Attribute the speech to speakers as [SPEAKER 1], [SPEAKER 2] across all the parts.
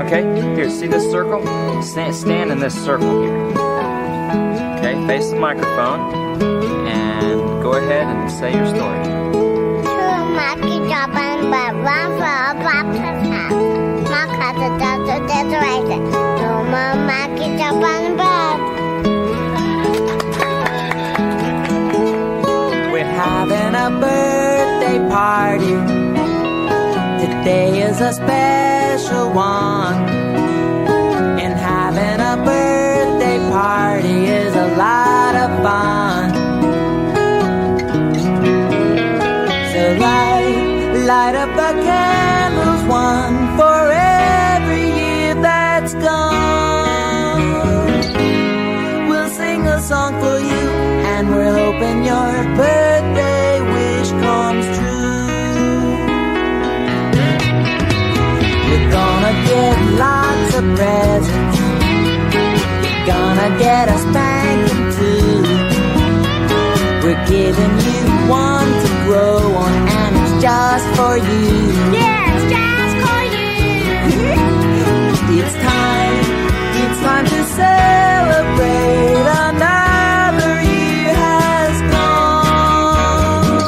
[SPEAKER 1] Okay, here, see this circle? Stand in this circle here. Okay, face the microphone and go ahead and say your story.
[SPEAKER 2] Two monkeys jump on the bed, one for a breakfast house. One cut the decoration. No more monkeys jump on the bed.
[SPEAKER 3] We're having a birthday party. Today is a special one. And having a birthday party is a lot of fun. So light up the candles, one for every year that's gone. We'll sing a song for you, and we're hoping your birthday wish comes true. You're gonna get lots of presents. You're gonna get a spanking too. We're giving you one to grow on, and it's just for you.
[SPEAKER 2] Yeah, it's just for you.
[SPEAKER 3] It's time to celebrate. Another year has gone.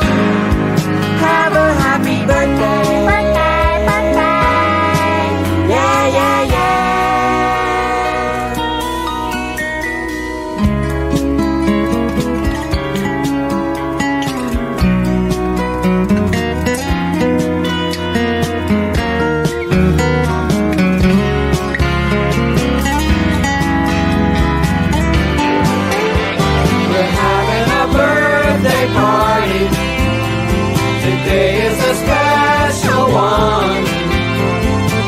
[SPEAKER 3] Have a happy birthday. Yeah, yeah, yeah.
[SPEAKER 4] We're having a birthday party. Today is a special one.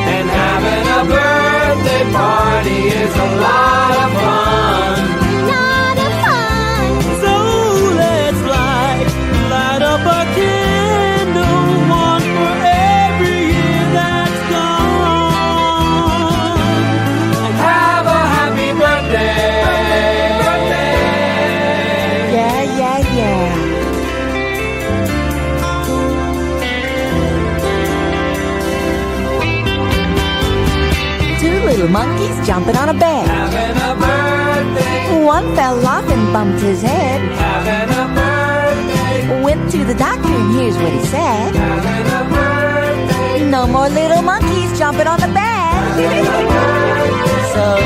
[SPEAKER 4] And having a birthday party is a lot of fun.
[SPEAKER 2] Lot of fun.
[SPEAKER 3] So let's light up a candle, one for every year that's gone.
[SPEAKER 4] Have a happy birthday.
[SPEAKER 3] Yeah, yeah, yeah. Two little monkeys jumping on a bed.
[SPEAKER 4] Having a birthday.
[SPEAKER 3] One fell off and bumped his head.
[SPEAKER 4] Having a birthday.
[SPEAKER 3] Went to the doctor and here's what he said.
[SPEAKER 4] Having a birthday.
[SPEAKER 3] No more little monkeys jumping on the bed. So